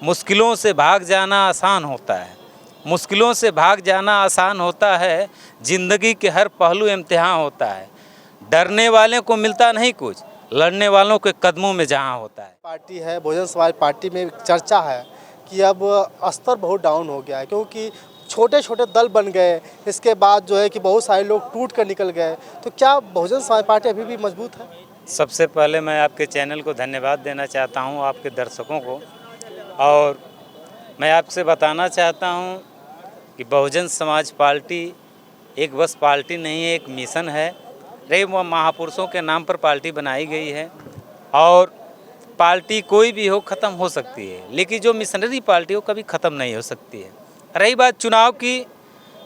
मुश्किलों से भाग जाना आसान होता है, मुश्किलों से भाग जाना आसान होता है, ज़िंदगी के हर पहलू इम्तिहान होता है। डरने वाले को मिलता नहीं कुछ, लड़ने वालों के कदमों में जहां होता है। पार्टी है बहुजन समाज पार्टी में चर्चा है कि अब स्तर बहुत डाउन हो गया है, क्योंकि छोटे छोटे दल बन गए। इसके बाद जो है कि बहुत सारे लोग टूट कर निकल गए। तो क्या बहुजन समाज पार्टी अभी भी मजबूत है? सबसे पहले मैं आपके चैनल को धन्यवाद देना चाहता हूं, आपके दर्शकों को, और मैं आपसे बताना चाहता हूं कि बहुजन समाज पार्टी एक बस पार्टी नहीं है, एक मिशन है। रही वो महापुरुषों के नाम पर पार्टी बनाई गई है, और पार्टी कोई भी हो ख़त्म हो सकती है, लेकिन जो मिशनरी पार्टी हो कभी ख़त्म नहीं हो सकती है। रही बात चुनाव की,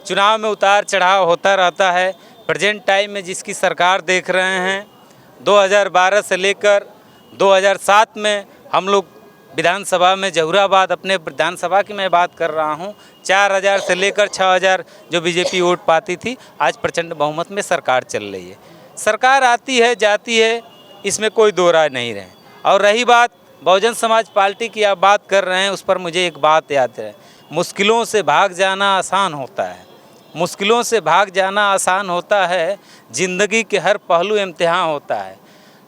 चुनाव में उतार चढ़ाव होता रहता है। प्रेजेंट टाइम में जिसकी सरकार देख रहे हैं, 2012 से लेकर 2007 में हम लोग विधानसभा में जहुराबाद, अपने विधानसभा की मैं बात कर रहा हूं, 4000 से लेकर 6000 जो बीजेपी वोट पाती थी, आज प्रचंड बहुमत में सरकार चल रही है। सरकार आती है जाती है, इसमें कोई दो राय नहीं रहे। और रही बात बहुजन समाज पार्टी की, आप बात कर रहे हैं, उस पर मुझे एक बात याद है। मुश्किलों से भाग जाना आसान होता है, मुश्किलों से भाग जाना आसान होता है, ज़िंदगी के हर पहलू इम्तिहान होता है।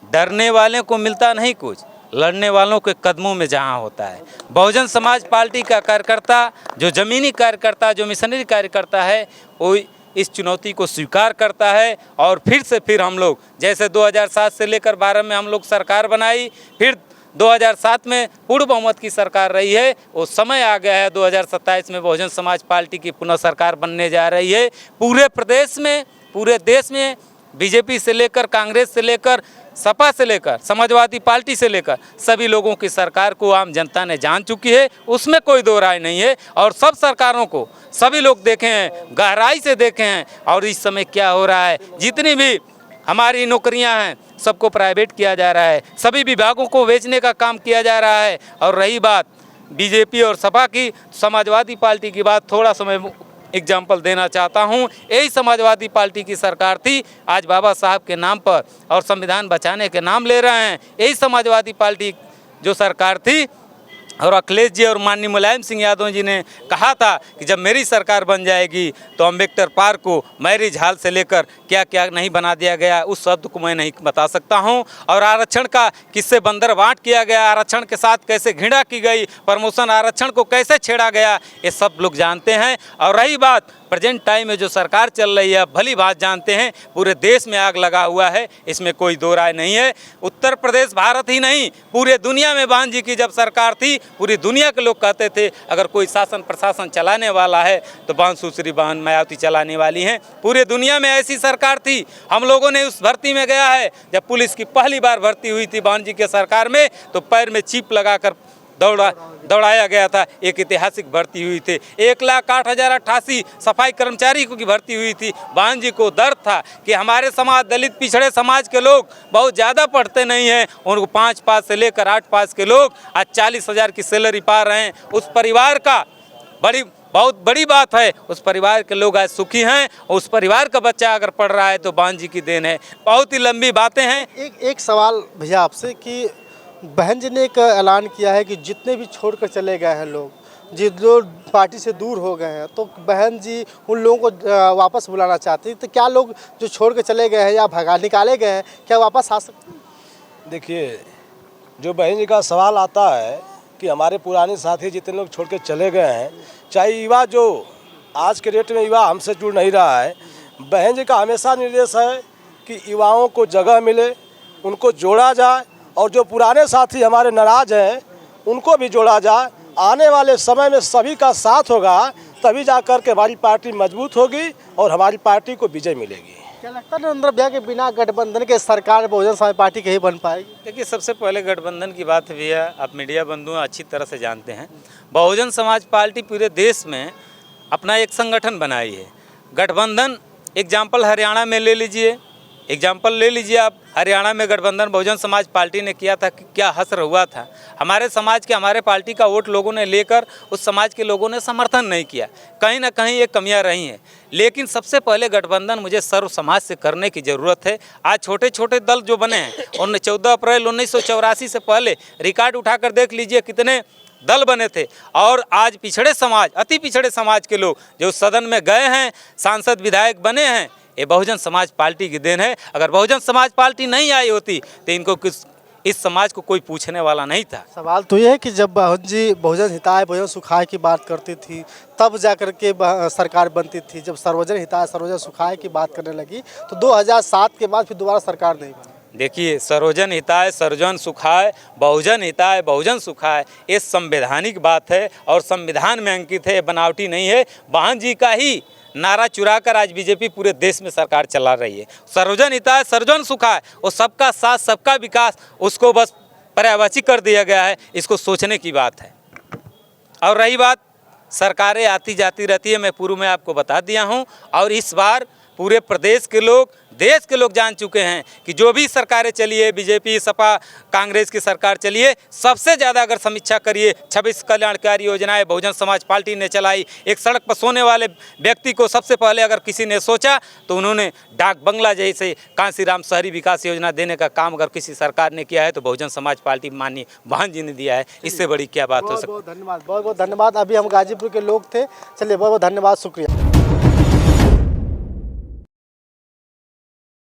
डरने वाले को मिलता नहीं कुछ, लड़ने वालों के कदमों में जहां होता है। बहुजन समाज पार्टी का कार्यकर्ता, जो ज़मीनी कार्यकर्ता, जो मिशनरी कार्यकर्ता है, वो इस चुनौती को स्वीकार करता है। और फिर हम लोग, जैसे 2007 से लेकर 12 में हम लोग सरकार बनाई, फिर 2007 में पूर्ण बहुमत की सरकार रही है, वो समय आ गया है 2027 में बहुजन समाज पार्टी की पुनः सरकार बनने जा रही है। पूरे प्रदेश में, पूरे देश में बीजेपी से लेकर, कांग्रेस से लेकर, सपा से लेकर, समाजवादी पार्टी से लेकर सभी लोगों की सरकार को आम जनता ने जान चुकी है, उसमें कोई दो राय नहीं है। और सब सरकारों को सभी लोग देखे हैं, गहराई से देखे हैं। और इस समय क्या हो रहा है, जितनी भी हमारी नौकरियां हैं सबको प्राइवेट किया जा रहा है, सभी विभागों को बेचने का काम किया जा रहा है। और रही बात बीजेपी और सपा की, समाजवादी पार्टी की बात, थोड़ा समय एग्जाम्पल देना चाहता हूं। यही समाजवादी पार्टी की सरकार थी, आज बाबा साहब के नाम पर और संविधान बचाने के नाम ले रहे हैं। यही समाजवादी पार्टी जो सरकार थी, और अखिलेश जी और माननीय मुलायम सिंह यादव जी ने कहा था कि जब मेरी सरकार बन जाएगी तो अम्बेडकर पार्क को मैरिज हॉल से लेकर क्या क्या नहीं बना दिया गया, उस शब्द को मैं नहीं बता सकता हूं। और आरक्षण का किससे बंदर बांट किया गया, आरक्षण के साथ कैसे घृणा की गई, प्रमोशन आरक्षण को कैसे छेड़ा गया, ये सब लोग जानते हैं। और रही बात प्रेजेंट टाइम में जो सरकार चल रही है, भली बात जानते हैं, पूरे देश में आग लगा हुआ है, इसमें कोई दो राय नहीं है। उत्तर प्रदेश, भारत ही नहीं, पूरे दुनिया में बहन जी की जब सरकार थी, पूरी दुनिया के लोग कहते थे अगर कोई शासन प्रशासन चलाने वाला है तो बहन सुश्री बहन मायावती चलाने वाली हैं। पूरे दुनिया में ऐसी सरकार थी। हम लोगों ने उस भर्ती में गया है, जब पुलिस की पहली बार भर्ती हुई थी बहन जी के सरकार में, तो पैर में चिप लगाकर दौड़ाया गया था। एक ऐतिहासिक भर्ती हुई थी। 1,08,088 सफाई कर्मचारी की भर्ती हुई थी। बहन जी को दर्द था कि हमारे समाज, दलित पिछड़े समाज के लोग बहुत ज़्यादा पढ़ते नहीं हैं, उनको 5 पास से लेकर 8 पास के लोग आज 40,000 की सैलरी पा रहे हैं। उस परिवार का बहुत बड़ी बात है, उस परिवार के लोग आज सुखी हैं। उस परिवार का बच्चा अगर पढ़ रहा है तो बहन जी की देन है। बहुत ही लंबी बातें हैं। एक सवाल भैया आपसे कि बहन जी ने एक ऐलान किया है कि जितने भी छोड़कर चले गए हैं लोग, जो पार्टी से दूर हो गए हैं, तो बहन जी उन लोगों को वापस बुलाना चाहती हैं। तो क्या लोग जो छोड़ कर चले गए हैं या निकाले गए हैं, क्या वापस आ सकते हैं? देखिए, जो बहन जी का सवाल आता है कि हमारे पुराने साथी जितने लोग छोड़ के चले गए हैं, चाहे युवा, जो आज के डेट में युवा हमसे जुड़ नहीं रहा है, बहन जी का हमेशा निर्देश है कि युवाओं को जगह मिले, उनको जोड़ा जाए, और जो पुराने साथी हमारे नाराज हैं उनको भी जोड़ा जाए। आने वाले समय में सभी का साथ होगा, तभी जाकर के हमारी पार्टी मजबूत होगी और हमारी पार्टी को विजय मिलेगी। क्या लगता है नरेंद्र भैया के बिना गठबंधन के सरकार बहुजन समाज पार्टी के ही बन पाएगी? देखिए, सबसे पहले गठबंधन की बात भैया, आप मीडिया बंधु अच्छी तरह से जानते हैं, बहुजन समाज पार्टी पूरे देश में अपना एक संगठन बनाई है। गठबंधन एग्जाम्पल हरियाणा में ले लीजिए, आप हरियाणा में गठबंधन बहुजन समाज पार्टी ने किया था कि क्या हश्र हुआ था। हमारे समाज के, हमारे पार्टी का वोट लोगों ने लेकर उस समाज के लोगों ने समर्थन नहीं किया। कहीं ना कहीं ये कमियां रही हैं। लेकिन सबसे पहले गठबंधन मुझे सर्व समाज से करने की ज़रूरत है। आज छोटे छोटे दल जो बने हैं, उन्हें 14 अप्रैल 1984 से पहले रिकॉर्ड उठाकर देख लीजिए, कितने दल बने थे। और आज पिछड़े समाज, अति पिछड़े समाज के लोग जो सदन में गए हैं, सांसद विधायक बने हैं, ये बहुजन समाज पार्टी की देन है। अगर बहुजन समाज पार्टी नहीं आई होती तो इनको इस समाज को कोई पूछने वाला नहीं था। सवाल तो ये है कि जब बहन जी बहुजन हिताय बहुजन सुखाय की बात करती थी तब जाकर के सरकार बनती थी। जब सर्वजन हिताय सर्वजन सुखाय की बात करने लगी तो 2007 के बाद फिर दोबारा सरकार नहीं बनी। देखिए, सर्वजन हिताय सर्वजन सुखाय, बहुजन हिताय बहुजन सुखाय, ये संवैधानिक बात है और संविधान में अंकित है, ये बनावटी नहीं है। बहन जी का ही नारा चुरा कर आज बीजेपी पूरे देश में सरकार चला रही है। सर्वजन हिताय सर्वजन सुखाय, वो सबका साथ सबका विकास, उसको बस पर्यायवाची कर दिया गया है। इसको सोचने की बात है। और रही बात, सरकारें आती जाती रहती है, मैं पूर्व में आपको बता दिया हूँ। और इस बार पूरे प्रदेश के लोग, देश के लोग जान चुके हैं कि जो भी सरकारें चली है, बीजेपी सपा कांग्रेस की सरकार चली है, सबसे ज़्यादा अगर समीक्षा करिए 26 कल्याणकारी योजनाएं बहुजन समाज पार्टी ने चलाई। एक सड़क पर सोने वाले व्यक्ति को सबसे पहले अगर किसी ने सोचा तो उन्होंने डाक बंगला जैसे कांसीराम शहरी विकास योजना देने का काम अगर किसी सरकार ने किया है तो बहुजन समाज पार्टी माननीय बहन जी ने दिया है। इससे बड़ी क्या बात हो सकती है। बहुत धन्यवाद, बहुत बहुत धन्यवाद। अभी हम गाजीपुर के लोग थे। चलिए, बहुत बहुत धन्यवाद, शुक्रिया।